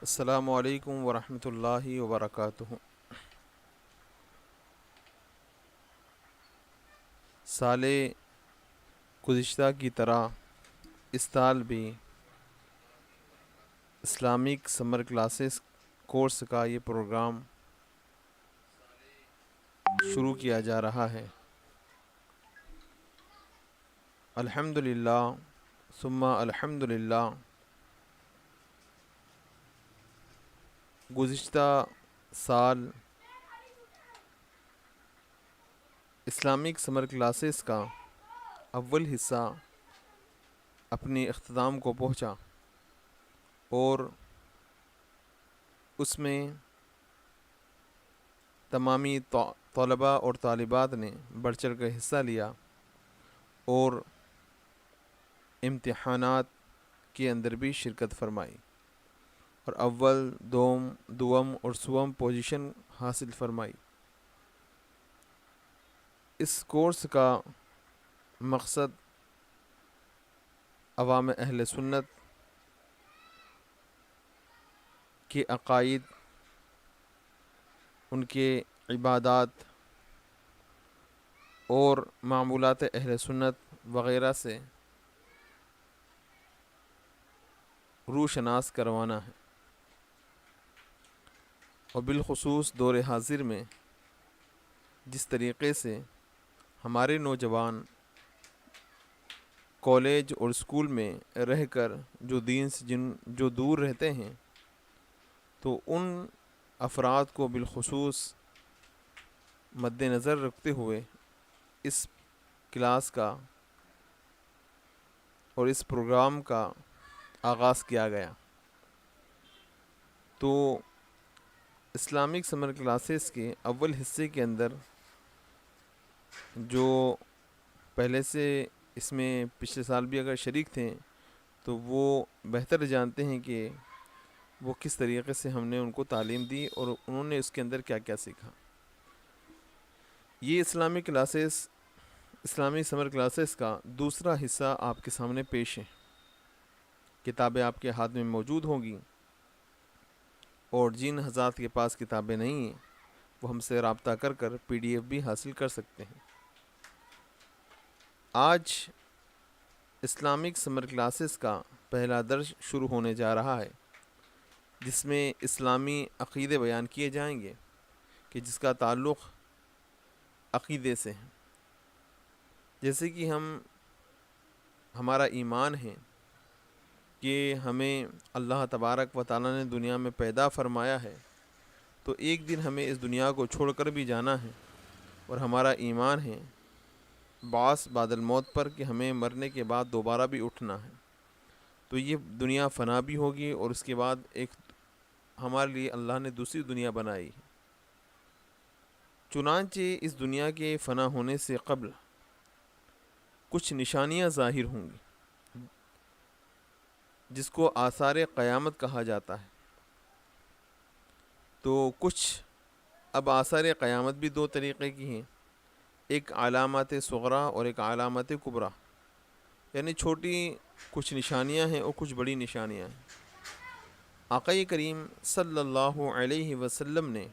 السلام علیکم ورحمۃ اللہ وبرکاتہ۔ سال گزشتہ کی طرح اس سال بھی اسلامک سمر کلاسز کورس کا یہ پروگرام شروع کیا جا رہا ہے۔ الحمد للہ ثم الحمد للہ، گزشتہ سال اسلامک سمر کلاسز کا اول حصہ اپنی اختتام کو پہنچا اور اس میں تمامی طلباء اور طالبات نے بڑھ چڑھ کر حصہ لیا اور امتحانات کے اندر بھی شرکت فرمائی اور اول، دوم اور سوم پوزیشن حاصل فرمائی۔ اس کورس کا مقصد عوام اہل سنت کے عقائد، ان کے عبادات اور معمولات اہل سنت وغیرہ سے روشناس کروانا ہے، اور بالخصوص دور حاضر میں جس طریقے سے ہمارے نوجوان کالج اور اسکول میں رہ کر جو دین سے جو دور رہتے ہیں، تو ان افراد کو بالخصوص مد نظر رکھتے ہوئے اس کلاس کا اور اس پروگرام کا آغاز کیا گیا۔ تو اسلامک سمر کلاسز کے اول حصے کے اندر جو پہلے سے اس میں پچھلے سال بھی اگر شریک تھے تو وہ بہتر جانتے ہیں کہ وہ کس طریقے سے ہم نے ان کو تعلیم دی اور انہوں نے اس کے اندر کیا کیا سیکھا۔ یہ اسلامی سمر کلاسز کا دوسرا حصہ آپ کے سامنے پیش ہے۔ کتابیں آپ کے ہاتھ میں موجود ہوں گی، اور جن حضرات کے پاس کتابیں نہیں ہیں وہ ہم سے رابطہ کر کر PDF بھی حاصل کر سکتے ہیں۔ آج اسلامک سمر کلاسز کا پہلا درس شروع ہونے جا رہا ہے، جس میں اسلامی عقیدے بیان کیے جائیں گے کہ جس کا تعلق عقیدے سے ہے، جیسے کہ ہمارا ایمان ہے کہ ہمیں اللہ تبارک و تعالیٰ نے دنیا میں پیدا فرمایا ہے، تو ایک دن ہمیں اس دنیا کو چھوڑ کر بھی جانا ہے، اور ہمارا ایمان ہے بعث بعد الموت پر کہ ہمیں مرنے کے بعد دوبارہ بھی اٹھنا ہے۔ تو یہ دنیا فنا بھی ہوگی اور اس کے بعد ایک ہمارے لیے اللہ نے دوسری دنیا بنائی ہے۔ چنانچہ اس دنیا کے فنا ہونے سے قبل کچھ نشانیاں ظاہر ہوں گی، جس کو آثار قیامت کہا جاتا ہے۔ تو اب آثار قیامت بھی دو طریقے کی ہیں، ایک علامات صغریٰ اور ایک علامات کبریٰ، یعنی چھوٹی کچھ نشانیاں ہیں اور کچھ بڑی نشانیاں ہیں۔ آقا کریم صلی اللہ علیہ وسلم نے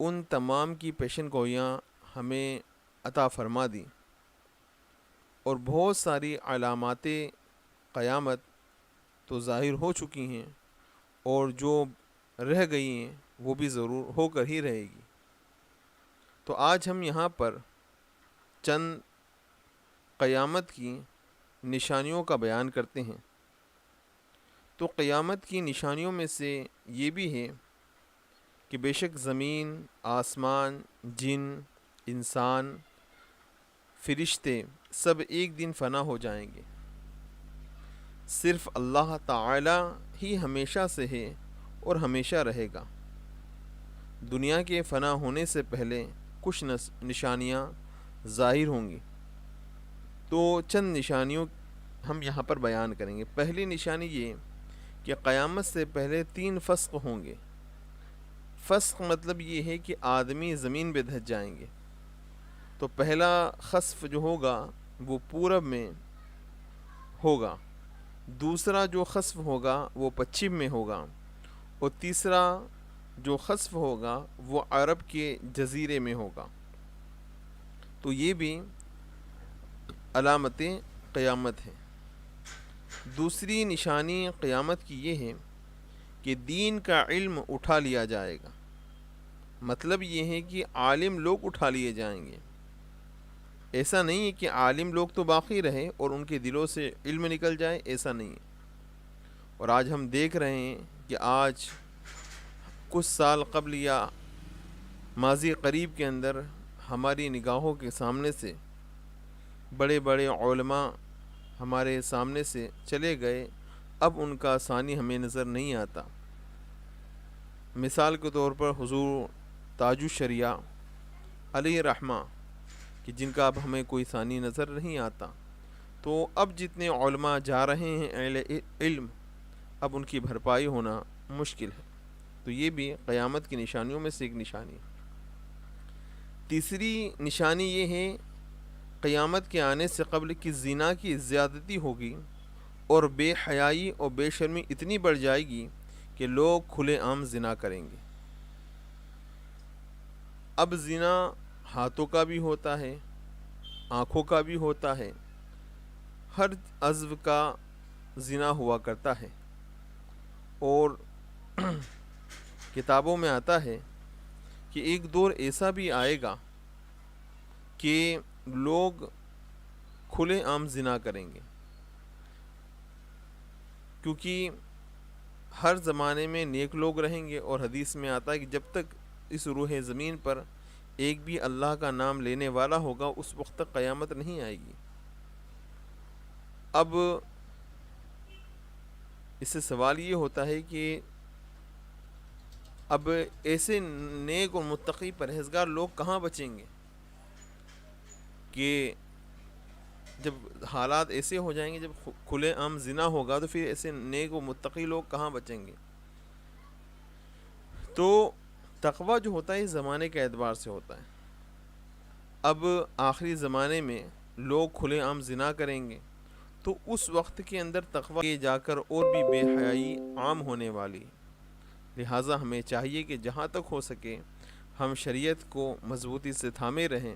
ان تمام کی پیشن گوئیاں ہمیں عطا فرما دی، اور بہت ساری علامات قیامت تو ظاہر ہو چکی ہیں، اور جو رہ گئی ہیں وہ بھی ضرور ہو کر ہی رہے گی۔ تو آج ہم یہاں پر چند قیامت کی نشانیوں کا بیان کرتے ہیں۔ تو قیامت کی نشانیوں میں سے یہ بھی ہے کہ بے شک زمین، آسمان، جن، انسان، فرشتے سب ایک دن فنا ہو جائیں گے، صرف اللہ تعالی ہی ہمیشہ سے ہے اور ہمیشہ رہے گا۔ دنیا کے فنا ہونے سے پہلے کچھ نشانیاں ظاہر ہوں گی، تو چند نشانیوں ہم یہاں پر بیان کریں گے۔ پہلی نشانی یہ کہ قیامت سے پہلے 3 فسق ہوں گے۔ فسق مطلب یہ ہے کہ آدمی زمین پہ دھس جائیں گے۔ تو پہلا خسف جو ہوگا وہ پورب میں ہوگا، دوسرا جو خسف ہوگا وہ پچھم میں ہوگا، اور تیسرا جو خسف ہوگا وہ عرب کے جزیرے میں ہوگا۔ تو یہ بھی علامت قیامت ہے۔ دوسری نشانی قیامت کی یہ ہے کہ دین کا علم اٹھا لیا جائے گا۔ مطلب یہ ہے کہ عالم لوگ اٹھا لیے جائیں گے۔ ایسا نہیں ہے کہ عالم لوگ تو باقی رہے اور ان کے دلوں سے علم نکل جائے، ایسا نہیں ہے۔ اور آج ہم دیکھ رہے ہیں کہ آج کچھ سال قبل یا ماضی قریب کے اندر ہماری نگاہوں کے سامنے سے بڑے بڑے علماء ہمارے سامنے سے چلے گئے، اب ان کا ثانی ہمیں نظر نہیں آتا۔ مثال کے طور پر حضور تاج الشریعہ علیہ رحمہ، کہ جن کا اب ہمیں کوئی ثانی نظر نہیں آتا۔ تو اب جتنے علماء جا رہے ہیں اہل علم، اب ان کی بھرپائی ہونا مشکل ہے۔ تو یہ بھی قیامت کی نشانیوں میں سے ایک نشانی ہے۔ تیسری نشانی یہ ہے قیامت کے آنے سے قبل کہ زنا کی زیادتی ہوگی اور بے حیائی اور بے شرمی اتنی بڑھ جائے گی کہ لوگ کھلے عام زنا کریں گے۔ اب زنا ہاتھوں کا بھی ہوتا ہے، آنکھوں کا بھی ہوتا ہے، ہر عضو کا زنا ہوا کرتا ہے۔ اور کتابوں میں آتا ہے کہ ایک دور ایسا بھی آئے گا کہ لوگ کھلے عام زنا کریں گے، کیونکہ ہر زمانے میں نیک لوگ رہیں گے، اور حدیث میں آتا ہے کہ جب تک اس روح زمین پر ایک بھی اللہ کا نام لینے والا ہوگا اس وقت تک قیامت نہیں آئے گی۔ اب اس سے سوال یہ ہوتا ہے کہ اب ایسے نیک اور متقی پرہیزگار لوگ کہاں بچیں گے کہ جب حالات ایسے ہو جائیں گے، جب کھلے عام زنا ہوگا تو پھر ایسے نیک و متقی لوگ کہاں بچیں گے؟ تو تقویٰ جو ہوتا ہے اس زمانے کے اعتبار سے ہوتا ہے۔ اب آخری زمانے میں لوگ کھلے عام زنا کریں گے، تو اس وقت کے اندر تقویٰ کے جا کر اور بھی بے حیائی عام ہونے والی۔ لہٰذا ہمیں چاہیے کہ جہاں تک ہو سکے ہم شریعت کو مضبوطی سے تھامے رہیں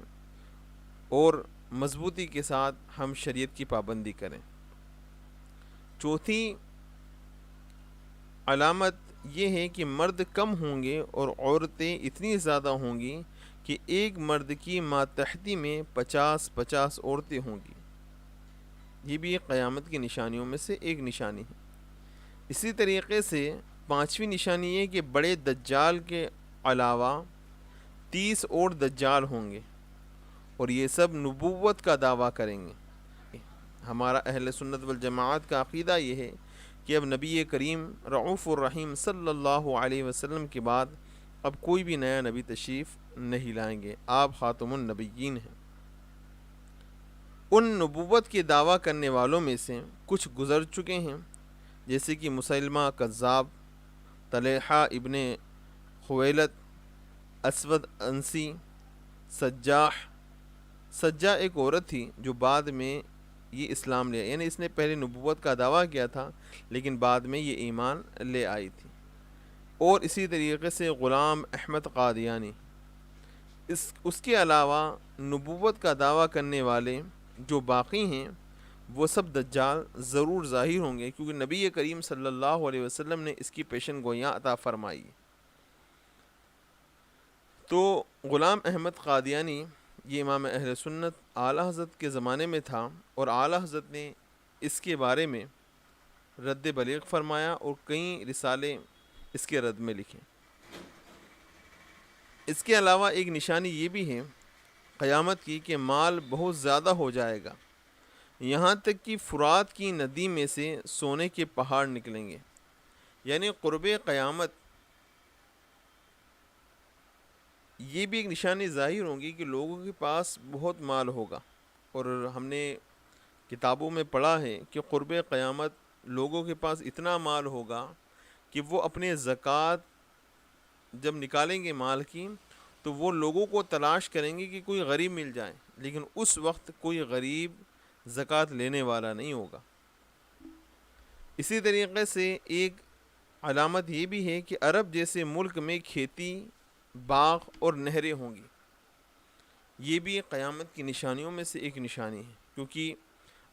اور مضبوطی کے ساتھ ہم شریعت کی پابندی کریں۔ چوتھی علامت یہ ہے کہ مرد کم ہوں گے اور عورتیں اتنی زیادہ ہوں گی کہ ایک مرد کی ماتحتی میں 50 عورتیں ہوں گی۔ یہ بھی قیامت کی نشانیوں میں سے ایک نشانی ہے۔ اسی طریقے سے پانچویں نشانی یہ کہ بڑے دجال کے علاوہ 30 اور دجال ہوں گے، اور یہ سب نبوت کا دعویٰ کریں گے۔ ہمارا اہل سنت والجماعت کا عقیدہ یہ ہے کہ اب نبی کریم رعوف الرحیم صلی اللہ علیہ وسلم کے بعد اب کوئی بھی نیا نبی تشریف نہیں لائیں گے، آپ خاتم النبیین ہیں۔ ان نبوت کے دعویٰ کرنے والوں میں سے کچھ گزر چکے ہیں، جیسے کہ مسیلمہ کذاب، طلحہ ابن خویلد، اسود انسی، سجاح ایک عورت تھی جو بعد میں یہ اسلام لے، یعنی اس نے پہلے نبوت کا دعویٰ کیا تھا لیکن بعد میں یہ ایمان لے آئی تھی۔ اور اسی طریقے سے غلام احمد قادیانی۔ اس کے علاوہ نبوت کا دعویٰ کرنے والے جو باقی ہیں وہ سب دجال ضرور ظاہر ہوں گے، کیونکہ نبی کریم صلی اللہ علیہ وسلم نے اس کی پیشن گوئیاں عطا فرمائی۔ تو غلام احمد قادیانی یہ امام اہل سنت اعلیٰ حضرت کے زمانے میں تھا، اور اعلیٰ حضرت نے اس کے بارے میں رد بلیغ فرمایا اور کئی رسالے اس کے رد میں لکھے۔ اس کے علاوہ ایک نشانی یہ بھی ہے قیامت کی کہ مال بہت زیادہ ہو جائے گا، یہاں تک کہ فرات کی ندی میں سے سونے کے پہاڑ نکلیں گے۔ یعنی قرب قیامت یہ بھی ایک نشانی ظاہر ہوگی کہ لوگوں کے پاس بہت مال ہوگا، اور ہم نے کتابوں میں پڑھا ہے کہ قرب قیامت لوگوں کے پاس اتنا مال ہوگا کہ وہ اپنے زکوٰۃ جب نکالیں گے مال کی تو وہ لوگوں کو تلاش کریں گے کہ کوئی غریب مل جائے، لیکن اس وقت کوئی غریب زکوٰۃ لینے والا نہیں ہوگا۔ اسی طریقے سے ایک علامت یہ بھی ہے کہ عرب جیسے ملک میں کھیتی، باغ اور نہریں ہوں گی۔ یہ بھی قیامت کی نشانیوں میں سے ایک نشانی ہے، کیونکہ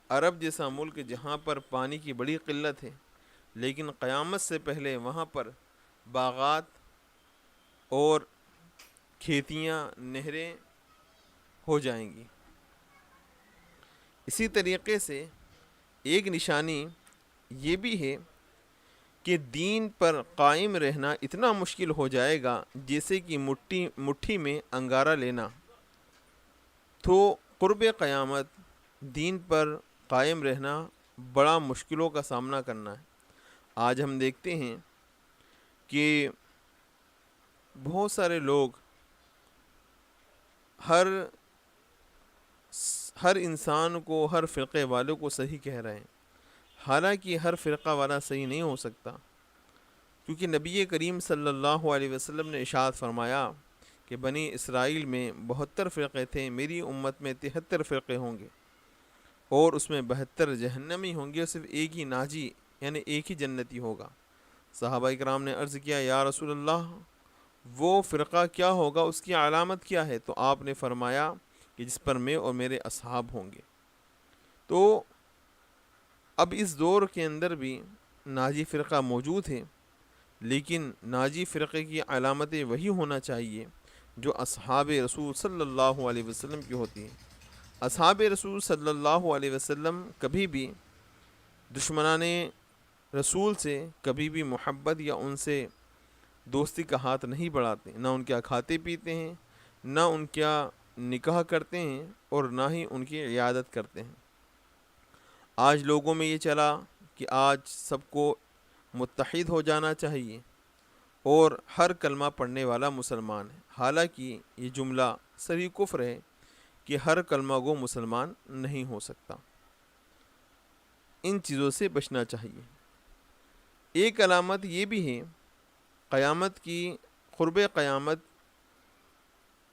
عرب جیسا ملک جہاں پر پانی کی بڑی قلت ہے، لیکن قیامت سے پہلے وہاں پر باغات اور کھیتیاں، نہریں ہو جائیں گی۔ اسی طریقے سے ایک نشانی یہ بھی ہے کہ دین پر قائم رہنا اتنا مشکل ہو جائے گا جیسے کہ مٹھی میں انگارہ لینا۔ تو قرب قیامت دین پر قائم رہنا بڑا مشکلوں کا سامنا کرنا ہے۔ آج ہم دیکھتے ہیں کہ بہت سارے لوگ ہر انسان کو، ہر فرقے والوں کو صحیح کہہ رہے ہیں، حالانکہ ہر فرقہ والا صحیح نہیں ہو سکتا، کیونکہ نبی کریم صلی اللہ علیہ وسلم نے ارشاد فرمایا کہ بنی اسرائیل میں 72 فرقے تھے، میری امت میں 73 فرقے ہوں گے، اور اس میں 72 جہنمی ہوں گے، اور صرف ایک ہی ناجی یعنی ایک ہی جنتی ہوگا۔ صحابہ کرام نے عرض کیا یا رسول اللہ، وہ فرقہ کیا ہوگا، اس کی علامت کیا ہے؟ تو آپ نے فرمایا کہ جس پر میں اور میرے اصحاب ہوں گے۔ تو اب اس دور کے اندر بھی ناجی فرقہ موجود ہے، لیکن ناجی فرقے کی علامتیں وہی ہونا چاہیے جو اصحاب رسول صلی اللہ علیہ وسلم کی ہوتی ہیں۔ اصحاب رسول صلی اللہ علیہ وسلم کبھی بھی دشمنان رسول سے کبھی بھی محبت یا ان سے دوستی کا ہاتھ نہیں بڑھاتے، نہ ان کیا کھاتے پیتے ہیں، نہ ان کیا نکاح کرتے ہیں، اور نہ ہی ان کی عیادت کرتے ہیں۔ آج لوگوں میں یہ چلا کہ آج سب کو متحد ہو جانا چاہیے اور ہر کلمہ پڑھنے والا مسلمان ہے، حالانکہ یہ جملہ صریح کفر ہے کہ ہر کلمہ گو مسلمان نہیں ہو سکتا۔ ان چیزوں سے بچنا چاہیے۔ ایک علامت یہ بھی ہے قیامت کی، قرب قیامت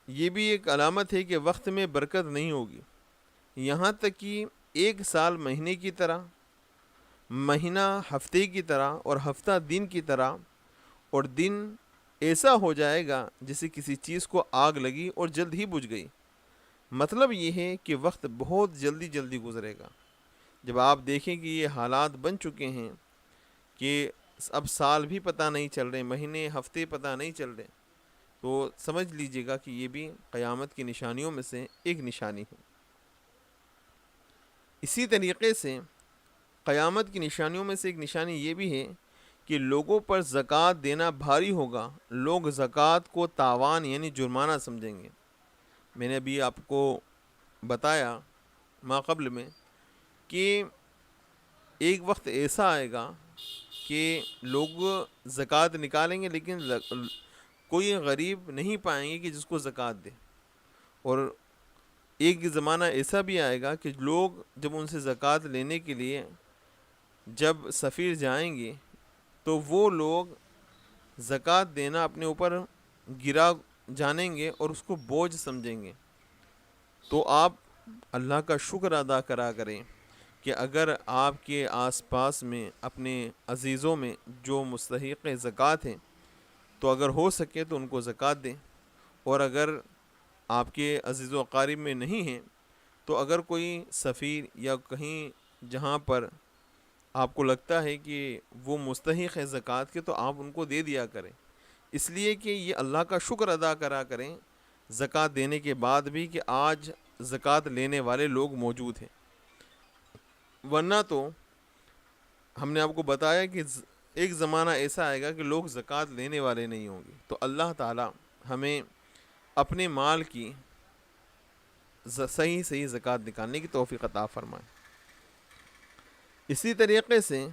یہ بھی ایک علامت ہے کہ وقت میں برکت نہیں ہوگی، یہاں تک کہ ایک سال مہینے کی طرح، مہینہ ہفتے کی طرح، اور ہفتہ دن کی طرح، اور دن ایسا ہو جائے گا جیسے کسی چیز کو آگ لگی اور جلد ہی بجھ گئی۔ مطلب یہ ہے کہ وقت بہت جلدی جلدی گزرے گا۔ جب آپ دیکھیں کہ یہ حالات بن چکے ہیں کہ اب سال بھی پتہ نہیں چل رہے، مہینے ہفتے پتہ نہیں چل رہے، تو سمجھ لیجئے گا کہ یہ بھی قیامت کی نشانیوں میں سے ایک نشانی ہے۔ اسی طریقے سے قیامت کی نشانیوں میں سے ایک نشانی یہ بھی ہے کہ لوگوں پر زکوٰۃ دینا بھاری ہوگا، لوگ زکوٰۃ کو تاوان یعنی جرمانہ سمجھیں گے۔ میں نے ابھی آپ کو بتایا ما قبل میں کہ ایک وقت ایسا آئے گا کہ لوگ زکوٰۃ نکالیں گے، لیکن کوئی غریب نہیں پائیں گے کہ جس کو زکوٰۃ دے، اور ایک زمانہ ایسا بھی آئے گا کہ لوگ جب ان سے زکوٰۃ لینے کے لیے جب سفیر جائیں گے تو وہ لوگ زکوٰۃ دینا اپنے اوپر گرا جانیں گے اور اس کو بوجھ سمجھیں گے۔ تو آپ اللہ کا شکر ادا کرا کریں کہ اگر آپ کے آس پاس میں اپنے عزیزوں میں جو مستحق زکوٰۃ ہیں تو اگر ہو سکے تو ان کو زکوٰۃ دیں، اور اگر آپ کے عزیز و اقارب میں نہیں ہیں تو اگر کوئی سفیر یا کہیں جہاں پر آپ کو لگتا ہے کہ وہ مستحق ہے زکوٰۃ کے تو آپ ان کو دے دیا کریں، اس لیے کہ یہ اللہ کا شکر ادا کرا کریں زکوٰۃ دینے کے بعد بھی کہ آج زکوٰۃ لینے والے لوگ موجود ہیں۔ ورنہ تو ہم نے آپ کو بتایا کہ ایک زمانہ ایسا آئے گا کہ لوگ زکوٰۃ لینے والے نہیں ہوں گے۔ تو اللہ تعالی ہمیں اپنے مال کی صحیح زکوٰۃ نکالنے کی توفیق عطا فرمائے۔ اسی طریقے سے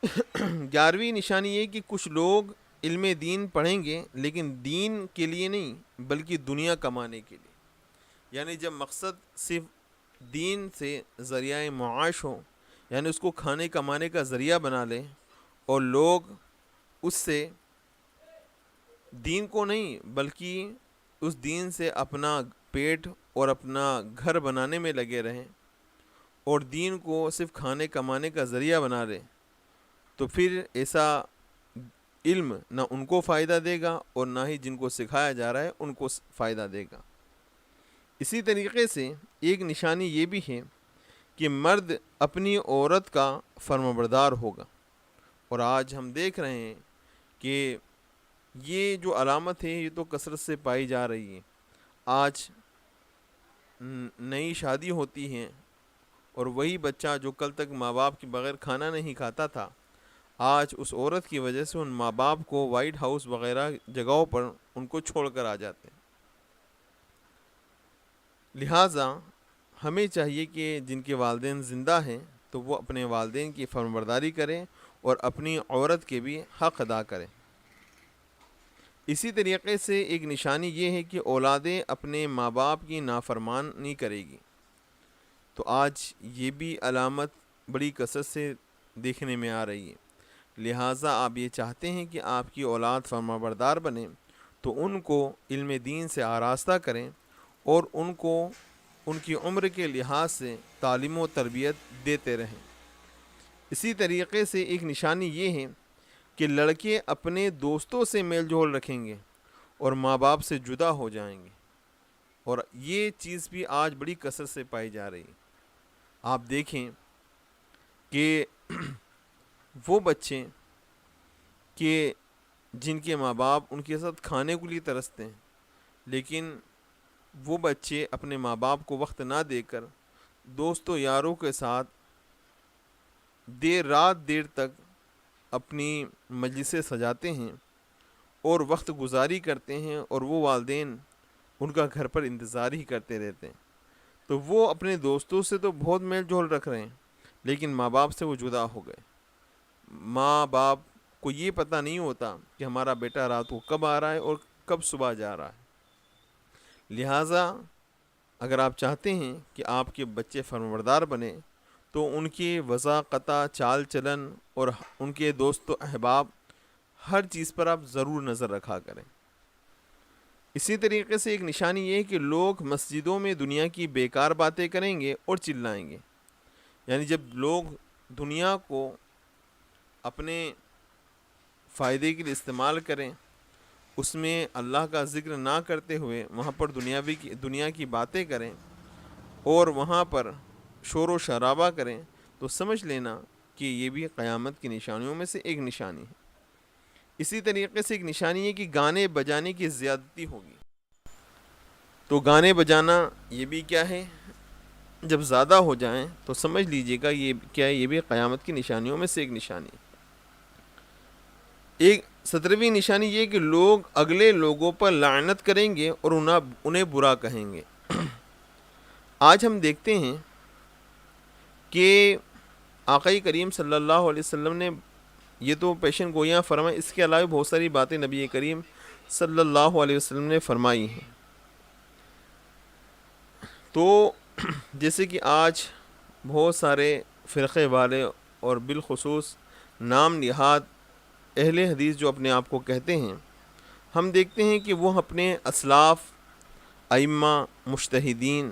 11ویں نشانی یہ کہ کچھ لوگ علم دین پڑھیں گے لیکن دین کے لیے نہیں بلکہ دنیا کمانے کے لیے، یعنی جب مقصد صرف دین سے ذریعہ معاش ہو، یعنی اس کو کھانے کمانے کا ذریعہ بنا لیں، اور لوگ اس سے دین کو نہیں بلکہ اس دین سے اپنا پیٹ اور اپنا گھر بنانے میں لگے رہیں، اور دین کو صرف کھانے کمانے کا ذریعہ بنا لے تو پھر ایسا علم نہ ان کو فائدہ دے گا اور نہ ہی جن کو سکھایا جا رہا ہے ان کو فائدہ دے گا۔ اسی طریقے سے ایک نشانی یہ بھی ہے کہ مرد اپنی عورت کا فرمانبردار ہوگا، اور آج ہم دیکھ رہے ہیں کہ یہ جو علامت ہے یہ تو کثرت سے پائی جا رہی ہے۔ آج نئی شادی ہوتی ہیں اور وہی بچہ جو کل تک ماں باپ کے بغیر کھانا نہیں کھاتا تھا، آج اس عورت کی وجہ سے ان ماں باپ کو وائٹ ہاؤس وغیرہ جگہوں پر ان کو چھوڑ کر آ جاتے ہیں۔ لہٰذا ہمیں چاہیے کہ جن کے والدین زندہ ہیں تو وہ اپنے والدین کی فرمانبرداری کریں اور اپنی عورت کے بھی حق ادا کریں۔ اسی طریقے سے ایک نشانی یہ ہے کہ اولادیں اپنے ماں باپ کی نافرمانی کرے گی، تو آج یہ بھی علامت بڑی کثرت سے دیکھنے میں آ رہی ہے۔ لہٰذا آپ یہ چاہتے ہیں کہ آپ کی اولاد فرمانبردار بنے تو ان کو علم دین سے آراستہ کریں اور ان کو ان کی عمر کے لحاظ سے تعلیم و تربیت دیتے رہیں۔ اسی طریقے سے ایک نشانی یہ ہے کہ لڑکے اپنے دوستوں سے میل جول رکھیں گے اور ماں باپ سے جدا ہو جائیں گے، اور یہ چیز بھی آج بڑی کثرت سے پائی جا رہی ہے۔ آپ دیکھیں کہ وہ بچے کہ جن کے ماں باپ ان کے ساتھ کھانے کے لیے ترستے ہیں، لیکن وہ بچے اپنے ماں باپ کو وقت نہ دے کر دوستوں یاروں کے ساتھ دیر تک اپنی مجلسیں سجاتے ہیں اور وقت گزاری کرتے ہیں، اور وہ والدین ان کا گھر پر انتظار ہی کرتے رہتے ہیں۔ تو وہ اپنے دوستوں سے تو بہت میل جول رکھ رہے ہیں، لیکن ماں باپ سے وہ جدا ہو گئے۔ ماں باپ کو یہ پتہ نہیں ہوتا کہ ہمارا بیٹا رات کو کب آ رہا ہے اور کب صبح جا رہا ہے۔ لہٰذا اگر آپ چاہتے ہیں کہ آپ کے بچے فرمانبردار بنے تو ان کی وضاقتہ چال چلن اور ان کے دوست و احباب ہر چیز پر آپ ضرور نظر رکھا کریں۔ اسی طریقے سے ایک نشانی یہ ہے کہ لوگ مسجدوں میں دنیا کی بیکار باتیں کریں گے اور چلائیں گے، یعنی جب لوگ دنیا کو اپنے فائدے کے لیے استعمال کریں، اس میں اللہ کا ذکر نہ کرتے ہوئے وہاں پر دنیا کی باتیں کریں اور وہاں پر شور و شرابہ کریں، تو سمجھ لینا کہ یہ بھی قیامت کی نشانیوں میں سے ایک نشانی ہے۔ اسی طریقے سے ایک نشانی ہے کہ گانے بجانے کی زیادتی ہوگی، تو گانے بجانا یہ بھی کیا ہے، جب زیادہ ہو جائیں تو سمجھ لیجئے گا یہ بھی قیامت کی نشانیوں میں سے ایک نشانی ہے۔ ایک 17ویں نشانی یہ کہ لوگ اگلے لوگوں پر لعنت کریں گے اور انہیں برا کہیں گے۔ آج ہم دیکھتے ہیں کہ آقا کریم صلی اللہ علیہ وسلم نے یہ تو پیشن گوئیاں فرمائی، اس کے علاوہ بہت ساری باتیں نبی کریم صلی اللہ علیہ وسلم نے فرمائی ہیں۔ تو جیسے کہ آج بہت سارے فرقے والے اور بالخصوص نام نہاد اہل حدیث جو اپنے آپ کو کہتے ہیں، ہم دیکھتے ہیں کہ وہ اپنے اسلاف، ائمہ، مجتہدین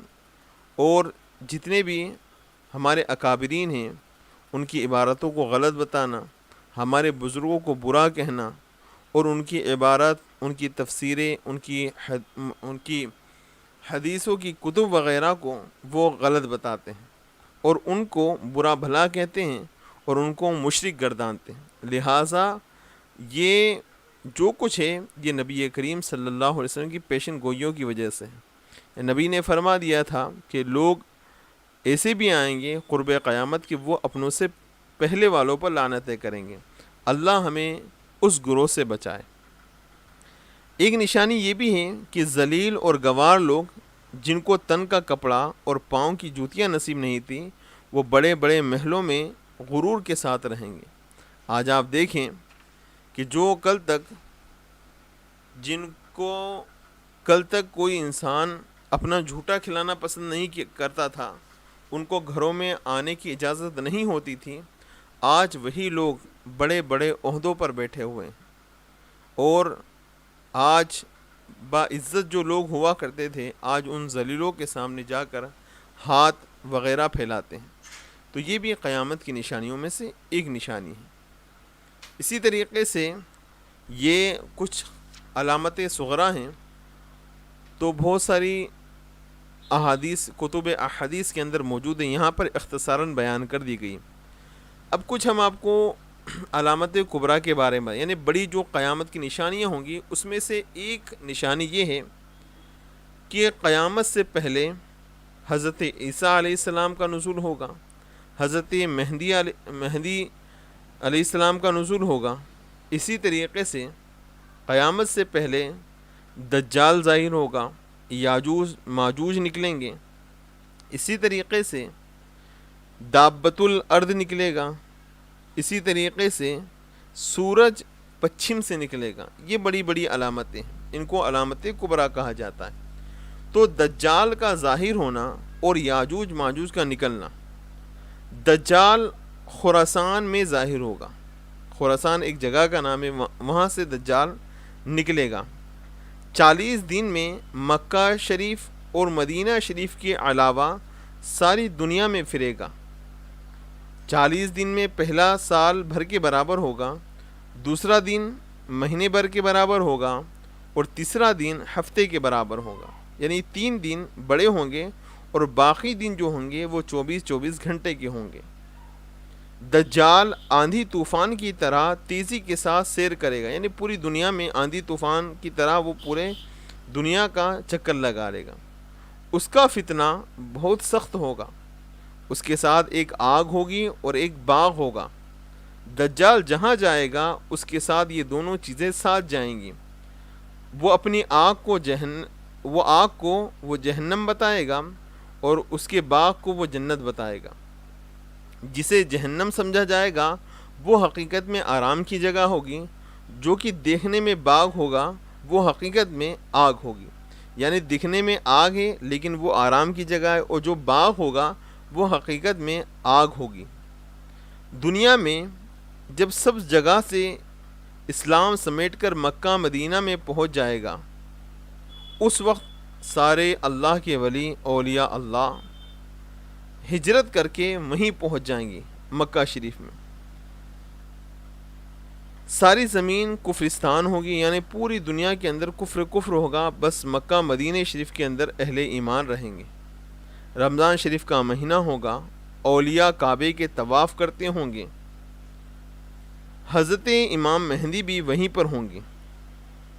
اور جتنے بھی ہمارے اکابرین ہیں ان کی عبارتوں کو غلط بتانا، ہمارے بزرگوں کو برا کہنا اور ان کی عبارت، ان کی تفسیریں، ان کی حدیثوں کی کتب وغیرہ کو وہ غلط بتاتے ہیں اور ان کو برا بھلا کہتے ہیں اور ان کو مشرک گردانتے ہیں۔ لہٰذا یہ جو کچھ ہے یہ نبی کریم صلی اللہ علیہ وسلم کی پیشن گوئیوں کی وجہ سے ہے۔ نبی نے فرما دیا تھا کہ لوگ ایسے بھی آئیں گے قرب قیامت کہ وہ اپنوں سے پہلے والوں پر لعنتیں کریں گے۔ اللہ ہمیں اس گروہ سے بچائے۔ ایک نشانی یہ بھی ہے کہ ذلیل اور گوار لوگ جن کو تن کا کپڑا اور پاؤں کی جوتیاں نصیب نہیں تھیں، وہ بڑے بڑے محلوں میں غرور کے ساتھ رہیں گے۔ آج آپ دیکھیں کہ جن کو کل تک کوئی انسان اپنا جھوٹا کھلانا پسند نہیں کرتا تھا، ان کو گھروں میں آنے کی اجازت نہیں ہوتی تھی، آج وہی لوگ بڑے بڑے عہدوں پر بیٹھے ہوئے ہیں، اور آج باعزت جو لوگ ہوا کرتے تھے آج ان ذلیلوں کے سامنے جا کر ہاتھ وغیرہ پھیلاتے ہیں۔ تو یہ بھی قیامت کی نشانیوں میں سے ایک نشانی ہے۔ اسی طریقے سے یہ کچھ علامت صغریٰ ہیں، تو بہت ساری احادیث، کتب احادیث کے اندر موجود ہیں، یہاں پر اختصاراً بیان کر دی گئی۔ اب کچھ ہم آپ کو علامت کبریٰ کے بارے میں، یعنی بڑی جو قیامت کی نشانیاں ہوں گی، اس میں سے ایک نشانی یہ ہے کہ قیامت سے پہلے حضرت عیسیٰ علیہ السلام کا نزول ہوگا، حضرت مہدی علیہ السلام کا نزول ہوگا۔ اسی طریقے سے قیامت سے پہلے دجال ظاہر ہوگا، یاجوج ماجوج نکلیں گے۔ اسی طریقے سے دابۃ الارض نکلے گا۔ اسی طریقے سے سورج پچھم سے نکلے گا۔ یہ بڑی بڑی علامتیں ہیں، ان کو علامت کبریٰ کہا جاتا ہے۔ تو دجال کا ظاہر ہونا اور یاجوج ماجوج کا نکلنا، دجال خراسان میں ظاہر ہوگا، خراسان ایک جگہ کا نام ہے، وہاں سے دجال نکلے گا۔ 40 دن میں مکہ شریف اور مدینہ شریف کے علاوہ ساری دنیا میں پھرے گا۔ 40 دن میں پہلا سال بھر کے برابر ہوگا، دوسرا دن مہینے بھر کے برابر ہوگا، اور تیسرا دن ہفتے کے برابر ہوگا۔ یعنی 3 دن بڑے ہوں گے اور باقی دن جو ہوں گے وہ 24 گھنٹے کے ہوں گے۔ دجال آندھی طوفان کی طرح تیزی کے ساتھ سیر کرے گا، یعنی پوری دنیا میں آندھی طوفان کی طرح وہ پورے دنیا کا چکر لگا لے گا۔ اس کا فتنہ بہت سخت ہوگا، اس کے ساتھ ایک آگ ہوگی اور ایک باغ ہوگا۔ دجال جہاں جائے گا اس کے ساتھ یہ دونوں چیزیں ساتھ جائیں گی۔ وہ اپنی آگ کو وہ جہنم بتائے گا، اور اس کے باغ کو وہ جنت بتائے گا۔ جسے جہنم سمجھا جائے گا وہ حقیقت میں آرام کی جگہ ہوگی، جو کہ دیکھنے میں باغ ہوگا وہ حقیقت میں آگ ہوگی۔ یعنی دکھنے میں آگ ہے لیکن وہ آرام کی جگہ ہے، اور جو باغ ہوگا وہ حقیقت میں آگ ہوگی۔ دنیا میں جب سب جگہ سے اسلام سمیٹ کر مکہ مدینہ میں پہنچ جائے گا، اس وقت سارے اللہ کے ولی اولیاء اللہ ہجرت کر کے وہیں پہنچ جائیں گے مکہ شریف میں۔ ساری زمین کفرستان ہوگی، یعنی پوری دنیا کے اندر کفر ہوگا، بس مکہ مدینہ شریف کے اندر اہل ایمان رہیں گے۔ رمضان شریف کا مہینہ ہوگا، اولیاء کعبے کے طواف کرتے ہوں گے۔ حضرت امام مہدی بھی وہیں پر ہوں گے۔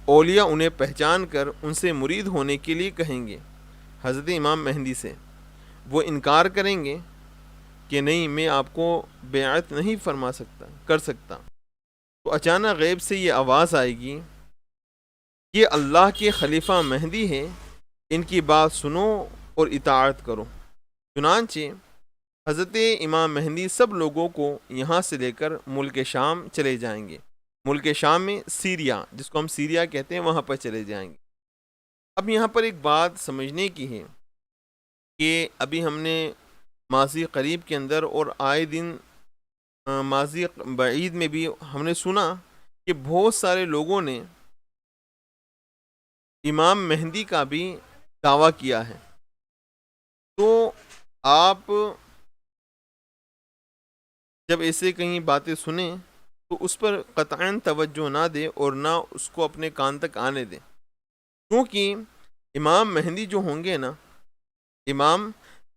اولیاء انہیں پہچان کر ان سے مرید ہونے کے لیے کہیں گے حضرت امام مہدی سے۔ وہ انکار کریں گے کہ نہیں، میں آپ کو بیعت نہیں کر سکتا۔ تو اچانک غیب سے یہ آواز آئے گی، یہ اللہ کے خلیفہ مہدی ہے، ان کی بات سنو اور اطاعت کرو۔ چنانچہ حضرت امام مہدی سب لوگوں کو یہاں سے لے کر ملک شام چلے جائیں گے۔ ملک شام میں سیریا، جس کو ہم سیریا کہتے ہیں، وہاں پر چلے جائیں گے۔ اب یہاں پر ایک بات سمجھنے کی ہے کہ ابھی ہم نے ماضی قریب کے اندر اور آئے دن ماضی بعید میں بھی ہم نے سنا کہ بہت سارے لوگوں نے امام مہدی کا بھی دعویٰ کیا ہے۔ تو آپ جب ایسے کہیں باتیں سنیں تو اس پر قطعاً توجہ نہ دیں اور نہ اس کو اپنے کان تک آنے دیں، کیونکہ امام مہدی جو ہوں گے نا، امام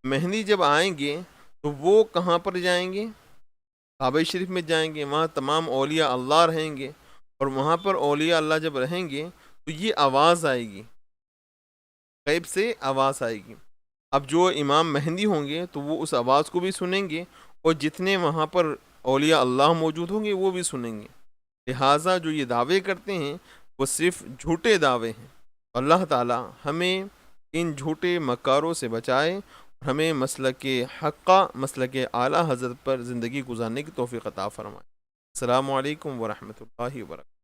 مہدی جب آئیں گے تو وہ کہاں پر جائیں گے؟ کعبہ شریف میں جائیں گے، وہاں تمام اولیاء اللہ رہیں گے، اور وہاں پر اولیاء اللہ جب رہیں گے تو یہ آواز آئے گی، غیب سے آواز آئے گی۔ اب جو امام مہدی ہوں گے تو وہ اس آواز کو بھی سنیں گے، اور جتنے وہاں پر اولیاء اللہ موجود ہوں گے وہ بھی سنیں گے۔ لہٰذا جو یہ دعوے کرتے ہیں وہ صرف جھوٹے دعوے ہیں۔ اللہ تعالی ہمیں ان جھوٹے مکاروں سے بچائے، اور ہمیں مسلک حقہ، مسلک اعلیٰ حضرت پر زندگی گزارنے کی توفیق عطا فرمائے۔ السلام علیکم ورحمۃ اللہ وبرکاتہ۔